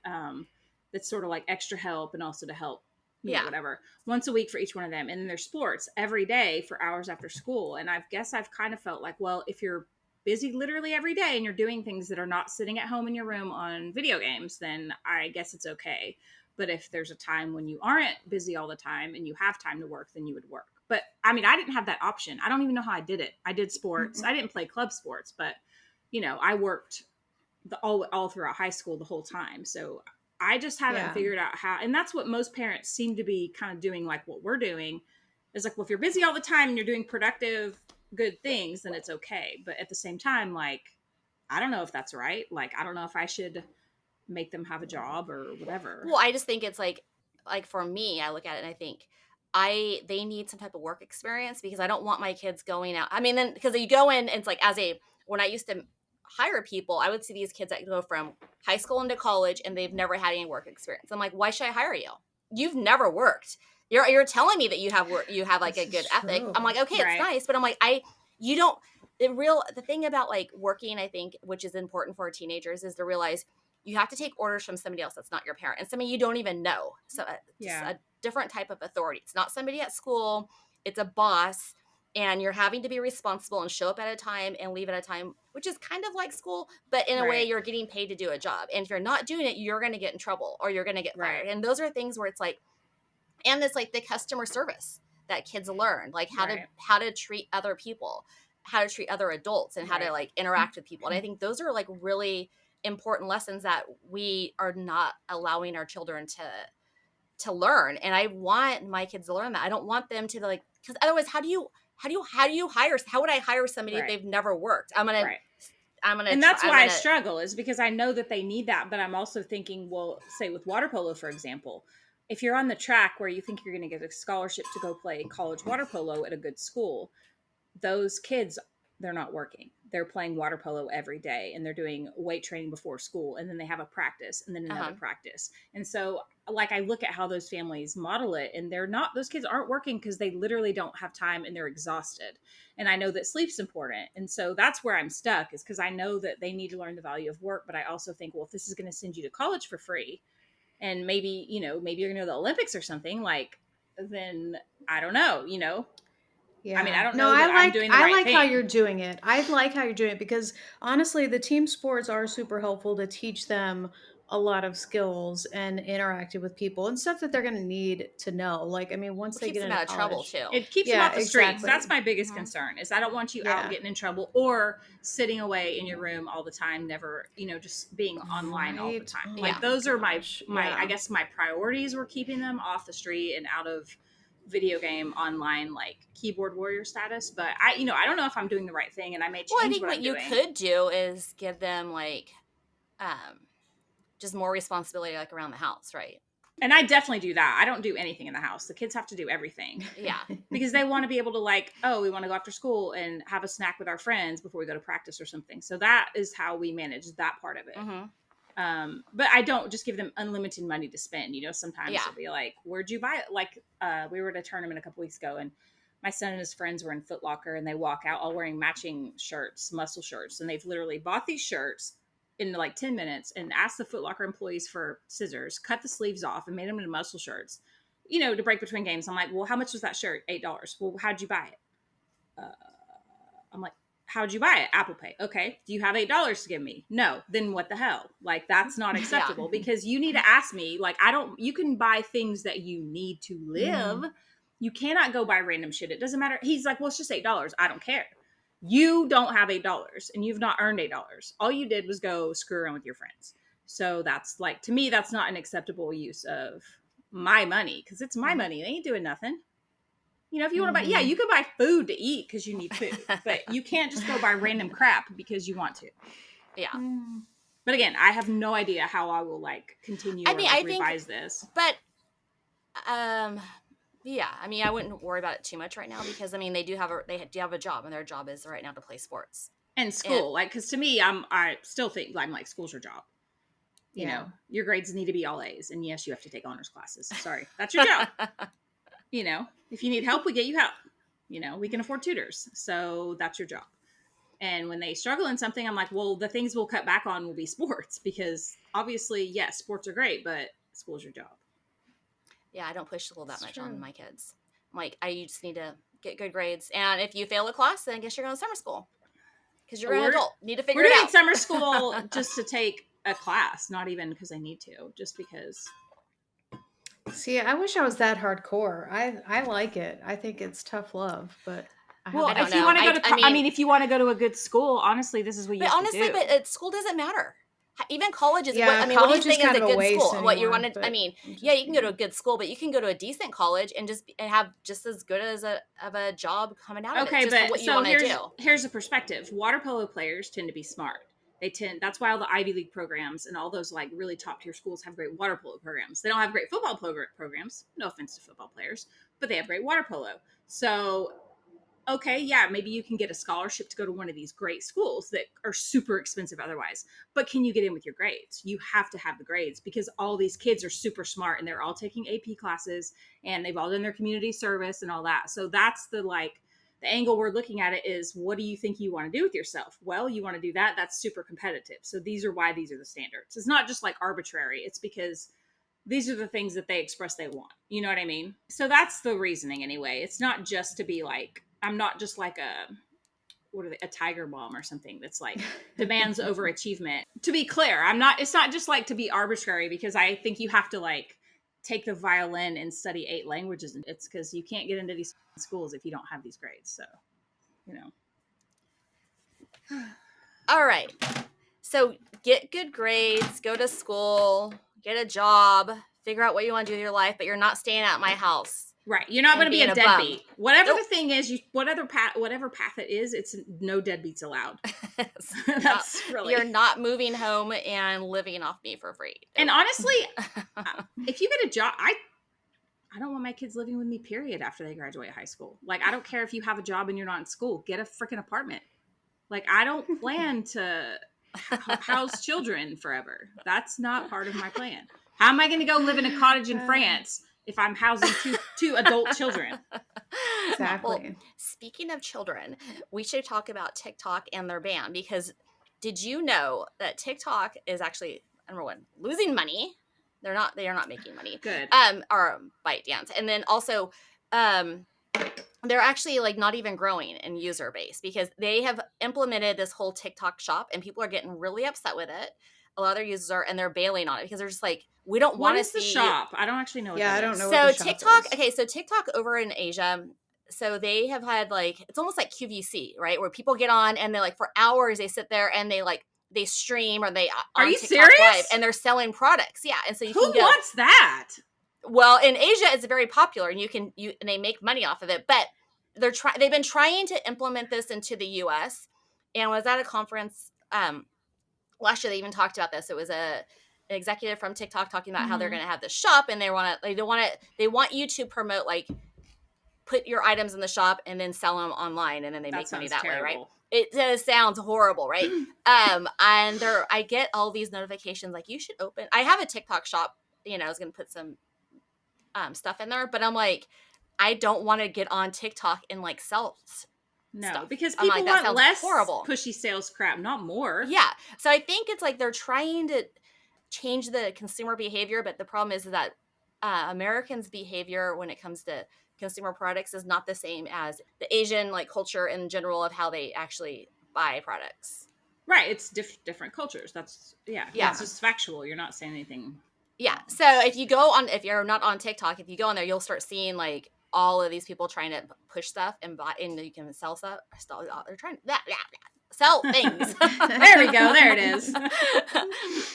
that's sort of like extra help and also to help Yeah. whatever, once a week for each one of them. And then there's sports every day for hours after school. And I guess I've kind of felt like, well, if you're busy literally every day and you're doing things that are not sitting at home in your room on video games, then I guess it's okay. But if there's a time when you aren't busy all the time and you have time to work, then you would work. But I mean, I didn't have that option. I don't even know how I did it. I did sports. I didn't play club sports, but I worked all throughout high school the whole time. So I just haven't figured out how, and that's what most parents seem to be kind of doing, like what we're doing is like, well, if you're busy all the time and you're doing productive, good things, then it's okay. But at the same time, like, I don't know if that's right. Like, I don't know if I should make them have a job or whatever. Well, I just think it's like for me, I look at it and I think they need some type of work experience, because I don't want my kids going out. I mean, then because you go in and it's like, when I used to hire people, I would see these kids that go from high school into college and they've never had any work experience. I'm like, why should I hire you? You've never worked. You're telling me that you have work, you have like a good ethic. I'm like, okay, it's nice, but I'm like, you don't. The thing about like working, I think, which is important for teenagers, is to realize you have to take orders from somebody else that's not your parent, and somebody you don't even know. So a different type of authority. It's not somebody at school. It's a boss, and you're having to be responsible and show up at a time and leave at a time, which is kind of like school, but in a way you're getting paid to do a job. And if you're not doing it, you're going to get in trouble or you're going to get fired. And those are things where it's like, and it's like the customer service that kids learn, like how to treat other people, how to treat other adults, and how to like interact with people. And I think those are like really important lessons that we are not allowing our children to learn. And I want my kids to learn that. I don't want them to like, because otherwise how would I hire somebody if they've never worked? And that's why I struggle, is because I know that they need that, but I'm also thinking, well, say with water polo, for example, if you're on the track where you think you're going to get a scholarship to go play college water polo at a good school, those kids, they're not working. They're playing water polo every day, and they're doing weight training before school, and then they have a practice and then another practice. And so like I look at how those families model it, and those kids aren't working because they literally don't have time and they're exhausted. And I know that sleep's important. And so that's where I'm stuck, is because I know that they need to learn the value of work. But I also think, well, if this is going to send you to college for free, and maybe you're going to go to the Olympics or something, like, then I don't know, Yeah. I mean, I don't know that I'm doing the right thing. I like how you're doing it. I like how you're doing it because honestly, the team sports are super helpful to teach them a lot of skills and interacting with people and stuff that they're going to need to know. Like, I mean, once they get them into out of trouble college, too. It keeps them off the streets. That's my biggest concern, is I don't want you out getting in trouble or sitting away in your room all the time, never, just being online all the time. Like those are my I guess my priorities were keeping them off the street and out of video game online, like keyboard warrior status. But I don't know if I'm doing the right thing, and I may change I think what you could do is give them like just more responsibility, like around the house, right? And I definitely do that. I don't do anything in the house. The kids have to do everything. Yeah. Because they want to be able to like, oh, we want to go after school and have a snack with our friends before we go to practice or something. So that is how we manage that part of it. But I don't just give them unlimited money to spend. Sometimes it'll be like, where'd you buy it? Like we were at a tournament a couple weeks ago, and my son and his friends were in Foot Locker, and they walk out all wearing matching shirts, muscle shirts. And they've literally bought these shirts in like 10 minutes and asked the Foot Locker employees for scissors, cut the sleeves off, and made them into muscle shirts, to break between games. I'm like, well, how much was that shirt? $8. Well, how'd you buy it? I'm like, how'd you buy it? Apple Pay. Okay. Do you have $8 to give me? No. Then what the hell? Like, that's not acceptable because you need to ask me, like, you can buy things that you need to live. You cannot go buy random shit. It doesn't matter. He's like, well, it's just $8. I don't care. You don't have $8 and you've not earned $8. All you did was go screw around with your friends. So that's like, to me, that's not an acceptable use of my money, because it's my money. They ain't doing nothing. If you want to buy, you can buy food to eat because you need food, but you can't just go buy random crap because you want to. Yeah. But again, I have no idea how I will like continue or revise this. But, yeah, I mean, I wouldn't worry about it too much right now because, I mean, they do have a job, and their job is right now to play sports and school. Because to me, I still think like school's your job. You know, your grades need to be all A's, and yes, you have to take honors classes. Sorry, that's your job. If you need help, we get you help. We can afford tutors, so that's your job. And when they struggle in something, I'm like, well, the things we'll cut back on will be sports, because obviously, yes, sports are great, but school's your job. Yeah, I don't push school that much true. on my kids. I'm like, you just need to get good grades. And if you fail a class, then I guess you're going to summer school. Because you're an adult. You need to figure We're it doing out. summer school just to take a class, not even because I need to, just because. See, I wish I was that hardcore. I like it. I think it's tough love, but Well, I don't if you know. want to go to, I mean, if you want to go to a good school, honestly, this is what you but have honestly, to do. but school doesn't matter. Even college is Yeah, what I mean. college What do you is think is kind a of a good waste school? What you anymore, want to? I but mean, I'm just yeah, you can go to a saying. good school, but you can go to a decent college and have just as good as a job coming out of it. Okay, Just but what you so want to do. here's a perspective. Water polo players tend to be smart. That's why all the Ivy League programs and all those like really top tier schools have great water polo programs. They don't have great football programs. No offense to football players, but they have great water polo. So, okay, yeah, maybe you can get a scholarship to go to one of these great schools that are super expensive otherwise. But can you get in with your grades? You have to have the grades because all these kids are super smart and they're all taking AP classes and they've all done their community service and all that. So that's the angle we're looking at it is, what do you think you want to do with yourself? Well, you want to do that. That's super competitive. So these are why these are the standards. It's not just like arbitrary. It's because these are the things that they express they want. You know what I mean? So that's the reasoning anyway. It's not just to be like, I'm not just like a tiger mom or something that's like demands overachievement. To be clear, it's not just like to be arbitrary, because I think you have to like take the violin and study 8 languages. And it's because you can't get into these schools if you don't have these grades. So, you know. All right. So get good grades, go to school, get a job, figure out what you want to do with your life, but you're not staying at my house. Right. You're not going to be a deadbeat. Bum. Whatever Nope. the thing is, whatever path it is, it's no deadbeats allowed. That's really. You're not moving home and living off me for free. And honestly, if you get a job, I don't want my kids living with me, period, after they graduate high school. Like, I don't care if you have a job and you're not in school. Get a freaking apartment. Like, I don't plan to house children forever. That's not part of my plan. How am I going to go live in a cottage in France if I'm housing two adult children? Exactly. Well, speaking of children, we should talk about TikTok and their ban, because did you know that TikTok is actually, number one, losing money? They are not making money. Good. Or ByteDance. And then also, they're actually like not even growing in user base, because they have implemented this whole TikTok shop and people are getting really upset with it. A lot of their users are, and they're bailing on it because they're just like, we don't want to see the shop. I don't actually know what Yeah, that I don't is. know So what the shop TikTok, is. okay, so TikTok over in Asia, so they have had like, it's almost like QVC, right? Where people get on and they're like, for hours they sit there and they stream, or they Are on you TikTok serious? Live, and they're selling products. Yeah, and so you Who can go. wants that? Well, in Asia, it's very popular, and and they make money off of it. But they've been trying to implement this into the U.S. and was at a conference last year. They even talked about this. It was an executive from TikTok talking about how they're going to have this shop, and they want you to promote, like, put your items in the shop and then sell them online, and then they make money that way, right? It sounds horrible, right? And I get all these notifications like, you should open. I have a TikTok shop. I was going to put some stuff in there, but I'm like, I don't want to get on TikTok and like sell stuff. Because people like, want less horrible pushy sales crap, not more. Yeah. So I think it's like they're trying to change the consumer behavior, but the problem is that Americans' behavior when it comes to consumer products is not the same as the Asian like culture in general of how they actually buy products. Right. It's different cultures. That's It's just factual. You're not saying anything. Yeah. So if you're not on TikTok, if you go on there, you'll start seeing like all of these people trying to push stuff and buy, and you can sell stuff. They're trying sell things. There we go. There it is.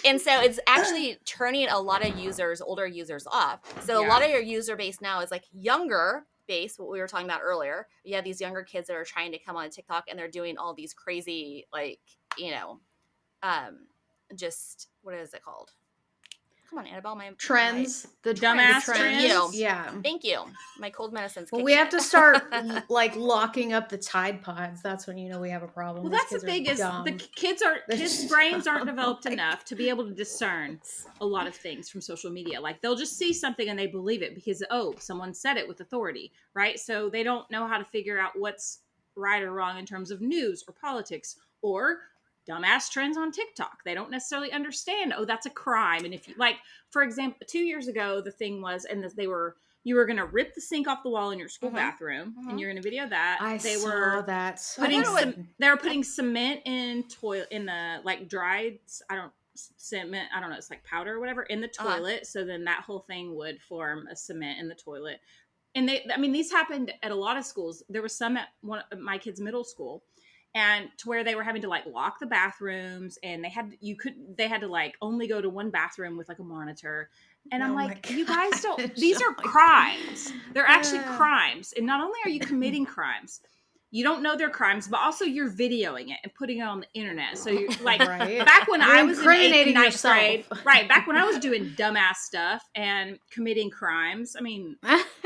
And so it's actually turning a lot of older users off. So a lot of your user base now is like younger base, what we were talking about earlier. You have these younger kids that are trying to come on TikTok, and they're doing all these crazy, like, just, what is it called? Come on, Annabelle, Trends, the dumbass trends. Thank you. Yeah. Thank you. My cold medicine's Well, kicking we have in. to start like locking up the Tide Pods. That's when we have a problem. Well, These that's the kids are thing is dumb. the kids' brains aren't developed enough to be able to discern a lot of things from social media. Like, they'll just see something and they believe it because, someone said it with authority, right? So they don't know how to figure out what's right or wrong in terms of news or politics or dumbass trends on TikTok. They don't necessarily understand, oh, that's a crime. And if you like, for example, 2 years ago, the thing was, and you were going to rip the sink off the wall in your school bathroom, and you're going to video that. I They saw were that. So putting good. they were putting cement in the like dried, cement, I don't know, it's like powder or whatever in the toilet. So then that whole thing would form a cement in the toilet. And these happened at a lot of schools. There was some at one of my kids' middle school, and to where they were having to like lock the bathrooms, and they had to like only go to one bathroom with like a monitor. And I'm like, you guys don't, these are crimes. They're actually crimes. And not only are you committing crimes, you don't know they're crimes, but also you're videoing it and putting it on the internet. So you're like, back when I was in 8th and 9th grade, right, back when I was doing dumbass stuff and committing crimes, I mean,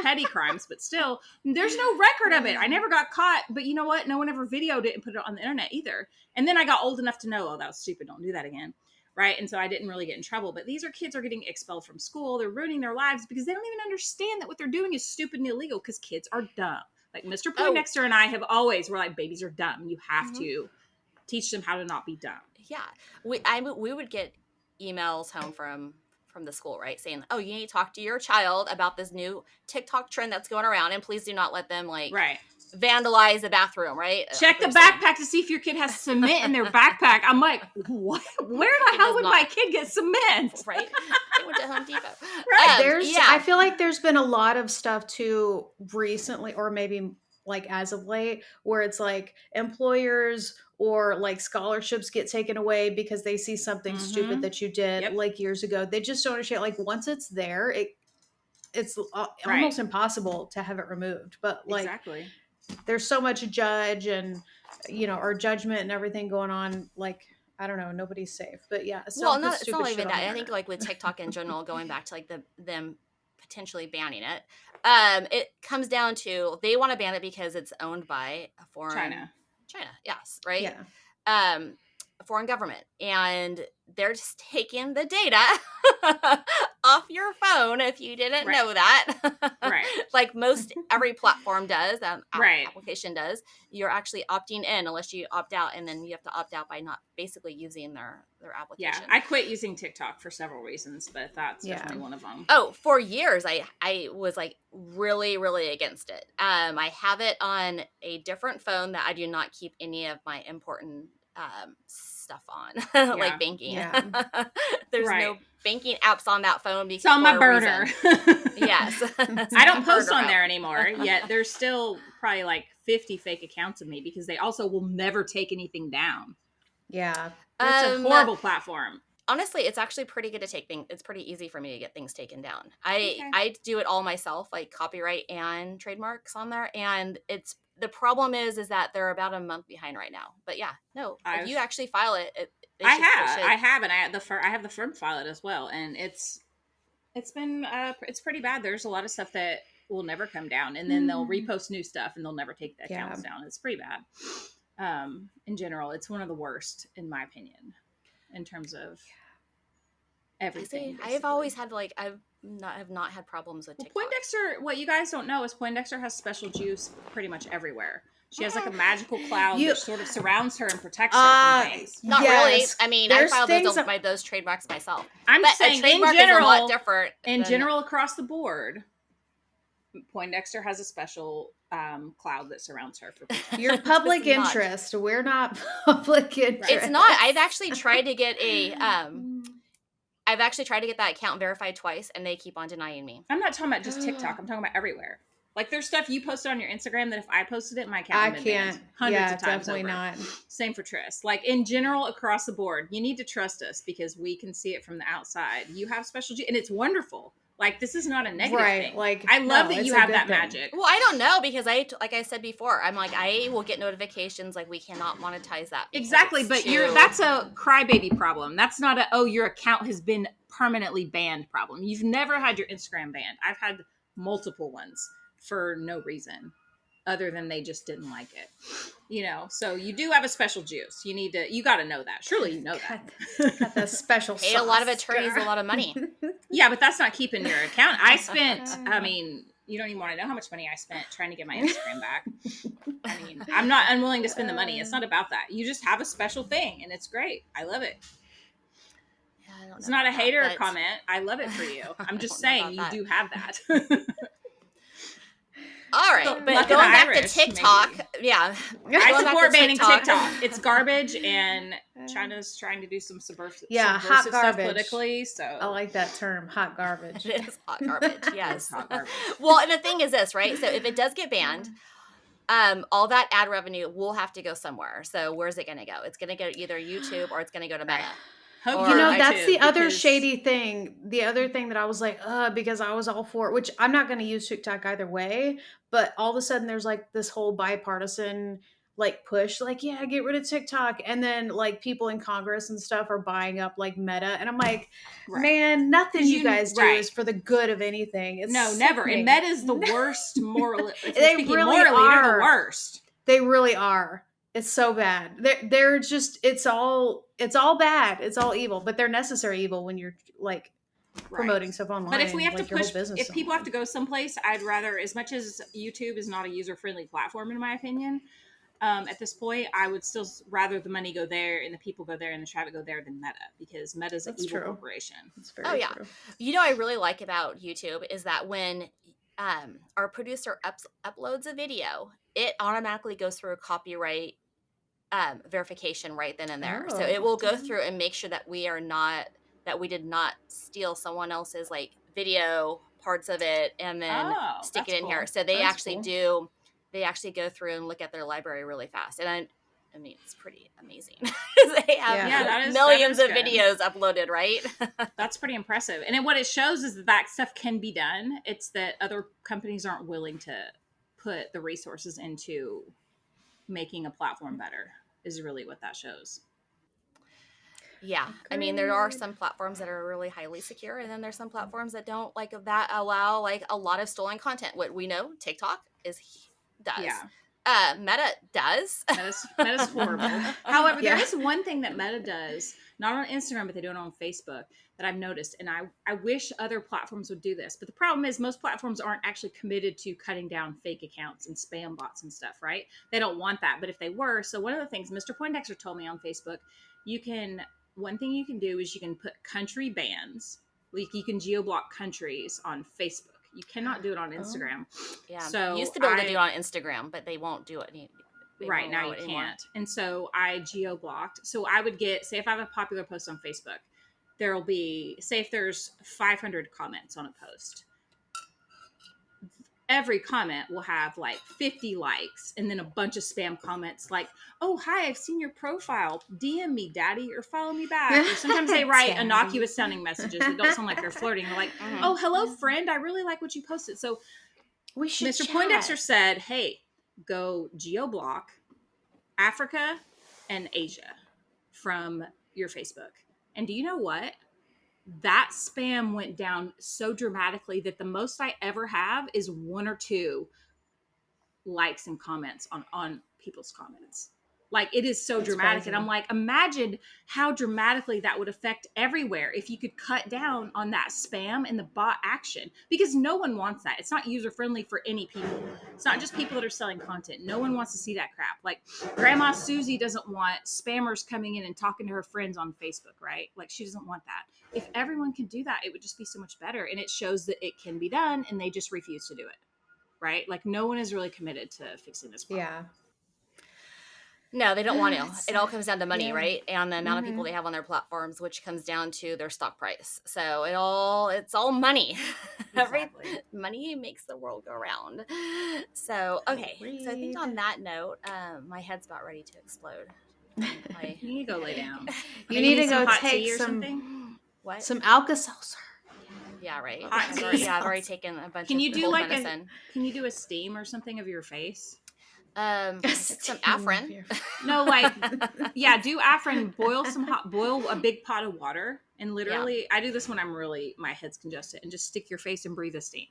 petty crimes, but still, there's no record of it. I never got caught, but you know what? No one ever videoed it and put it on the internet either. And then I got old enough to know, oh, that was stupid. Don't do that again. Right. And so I didn't really get in trouble. But these are kids are getting expelled from school. They're ruining their lives because they don't even understand that what they're doing is stupid and illegal because kids are dumb. Like Mr. Poindexter and I have always, we're like, babies are dumb. You have to teach them how to not be dumb. Yeah. We would get emails home from the school, right? Saying, oh, you need to talk to your child about this new TikTok trend that's going around. And please do not let them vandalize the bathroom, right? Check the backpack to see if your kid has cement in their backpack. I'm like, what? Where the hell would my kid get cement? Right? They went to Home Depot. Right. I feel like there's been a lot of stuff too recently, or maybe like as of late, where it's like employers or like scholarships get taken away because they see something stupid that you did like years ago. They just don't understand. Like once it's there, it's almost impossible to have it removed. But like, there's so much judge and, or judgment and everything going on. Like, I don't know, nobody's safe. But yeah, it's not even that. I think like with TikTok in general, going back to like them potentially banning it, it comes down to they want to ban it because it's owned by a foreign China, yes, right? Yeah. A foreign government, and they're just taking the data off your phone if you didn't know that. Right. Like every platform does, application does. You're actually opting in unless you opt out, and then you have to opt out by not basically using their application. Yeah, I quit using TikTok for several reasons, but that's definitely one of them. Oh, for years I was like really, really against it. I have it on a different phone that I do not keep any of my important stuff on, like banking. Yeah. There's no banking apps on that phone because it's on my burner. Yes. I don't post on there anymore, yet there's still probably like 50 fake accounts of me because they also will never take anything down. Yeah. It's a horrible platform. Honestly, it's actually pretty good to take things. It's pretty easy for me to get things taken down. I do it all myself, like copyright and trademarks on there. And the problem is that they're about a month behind right now. But yeah, no, if you actually file it, I have, and I have the firm file it as well. And it's been, it's pretty bad. There's a lot of stuff that will never come down, and then they'll repost new stuff and they'll never take the accounts down. It's pretty bad. In general, it's one of the worst in my opinion, in terms of everything. I've always had have not had problems with TikTok. Poindexter, what you guys don't know is Poindexter has special juice pretty much everywhere. She has like a magical cloud that sort of surrounds her and protects her from things. Not really. I mean, I filed those trademarks myself. I'm but saying in general, is a lot different. In general, across the board, Poindexter has a special cloud that surrounds her. Your public interest. We're not public interest. It's not. I've actually tried to get that account verified twice, and they keep on denying me. I'm not talking about just TikTok. I'm talking about everywhere. Like, there's stuff you posted on your Instagram that if I posted it, my account would be banned hundreds of times definitely over. Not. Same for Tris. Like, in general, across the board, you need to trust us because we can see it from the outside. You have special and it's wonderful. Like, this is not a negative thing. Like, I love that you have that magic. Well, I don't know because like I said before, I'm like, I will get notifications like we cannot monetize that. Exactly, but that's a crybaby problem. That's not your account has been permanently banned problem. You've never had your Instagram banned. I've had multiple ones for no reason other than they just didn't like it. So you do have a special juice. You got to know that. Surely you know that. Got the special sauce. A lot of attorneys a lot of money. Yeah, but that's not keeping your account. I spent, You don't even want to know how much money I spent trying to get my Instagram back. I mean, I'm not unwilling to spend the money. It's not about that. You just have a special thing, and it's great. I love it. Yeah, I don't It's know not a about hater that, but- comment. I love it for you. I'm just don't know saying you about do have that. All right, Luck but of going the back Irish, to TikTok, maybe. yeah. I Going back support to banning TikTok. It's garbage, and China's trying to do some subversive hot stuff garbage. politically. So I like that term, hot garbage. It is hot garbage, yes. hot garbage. Well, and the thing is this, right? So if it does get banned, all that ad revenue will have to go somewhere. So where's it going to go? It's going to go to either YouTube or it's going to go to Meta. Hope Or You know, I that's too, the other because- shady thing. The other thing that I was like, because I was all for it, which I'm not going to use TikTok either way. But all of a sudden, there's like this whole bipartisan like push, like, yeah, get rid of TikTok. And then like people in Congress and stuff are buying up like Meta. And I'm like, Right. man, nothing 'Cause you guys do right. is for the good of anything. It's No, never. And sickening. Meta's the worst moral. They really morally, they're are. the worst. They really are. It's so bad. They're just it's all bad. It's all evil, but they're necessary evil when you're like promoting stuff online. But if we have like to your whole push, business if people have online. to go someplace, I'd rather, as much as YouTube is not a user-friendly platform, in my opinion, at this point, I would still rather the money go there and the people go there and the traffic go there than Meta, because Meta's an That's evil true. corporation. It's very Oh, yeah. true. You know, I really like about YouTube is that when our producer uploads a video, it automatically goes through a copyright verification right then and there. So it will go through and make sure that we did not steal someone else's like video parts of it and then stick it that's in here. cool. So they That's actually cool. they actually go through and look at their library really fast. And I mean, it's pretty amazing. They have Yeah, millions that of is good. videos uploaded, right? That's pretty impressive. And what it shows is that stuff can be done. It's that other companies aren't willing to put the resources into making a platform better, is really what that shows. Yeah. I mean, there are some platforms that are really highly secure, and then there's some platforms that don't like that allow like a lot of stolen content. What we know, TikTok does. Yeah. Meta does. Meta's horrible. However, there Yeah. is one thing that Meta does, not on Instagram, but they do it on Facebook, that I've noticed. And I wish other platforms would do this. But the problem is most platforms aren't actually committed to cutting down fake accounts and spam bots and stuff, right? They don't want that. But if they were, so one of the things Mr. Poindexter told me on Facebook, one thing you can do is you can put country bans. Like you can geo-block countries on Facebook. You cannot do it on Instagram. Yeah. So used to be able to do it on Instagram, but they won't do it. Right now you can't. And so I geo-blocked. So I would get, say if I have a popular post on Facebook, there'll be, say if there's 500 comments on a post, every comment will have like 50 likes and then a bunch of spam comments like, oh, hi, I've seen your profile. DM me, daddy, or follow me back. Or sometimes they write Daddy. innocuous sounding messages that don't sound like they're flirting. They're like, oh, hello, friend. I really like what you posted. So We should Mr. chat. Poindexter said, hey, go geo-block Africa and Asia from your Facebook. And do you know what? That spam went down so dramatically that the most I ever have is 1 or 2 likes and comments on people's comments. Like it is so That's dramatic. crazy. And I'm like, imagine how dramatically that would affect everywhere if you could cut down on that spam and the bot action, because no one wants that. It's not user friendly for any people. It's not just people that are selling content. No one wants to see that crap. Like Grandma Susie doesn't want spammers coming in and talking to her friends on Facebook, right? Like she doesn't want that. If everyone could do that, it would just be so much better. And it shows that it can be done and they just refuse to do it, right? Like no one is really committed to fixing this problem. Yeah. No, they don't want to. It all comes down to money, Yeah. right? And the amount of people they have on their platforms, which comes down to their stock price. So it's all money. Exactly. Money makes the world go round. So, okay. So I think on that note, my head's about ready to explode. You need to go lay down. You need to some go hot take tea or some something. What? some Alka-Seltzer. Yeah, right. Hot tea. I've already taken a bunch Can of you do cold like medicine. can you do a steam or something of your face? I took some Afrin. No, like yeah, do Afrin. Boil a big pot of water, and literally, I do this when my head's congested, and just stick your face and breathe a steam.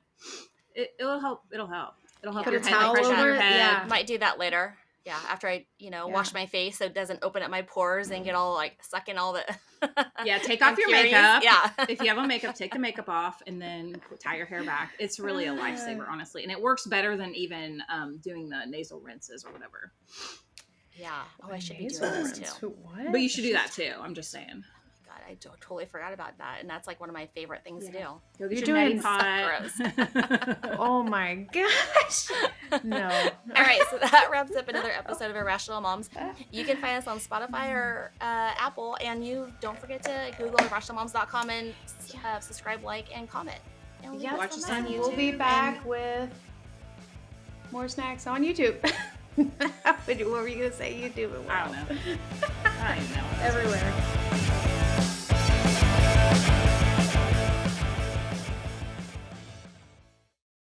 It'll help. It'll help. It'll help Put your a head, towel pressure on over your it, head. yeah. Might do that later. Yeah, after I, wash my face so it doesn't open up my pores and get all like sucking all the Yeah, take off your impurities. makeup. Yeah. If you have on makeup, take the makeup off and then tie your hair back. It's really a lifesaver, honestly. And it works better than even doing the nasal rinses or whatever. Yeah. Oh, I should be Nasal doing this rinse. too. What? But you should do that too. I'm just saying. God, I totally forgot about that. And that's like one of my favorite things to do. Go You're get your neti doing pot. Oh my gosh. No. All right, so that wraps up another episode of Irrational Moms. You can find us on Spotify or Apple, and you don't forget to Google irrationalmoms.com and subscribe, like, and comment. And Yep. Watch us on And we'll be YouTube back with more snacks on YouTube. What were you gonna say? YouTube and what? I don't know. I don't even know. Everywhere.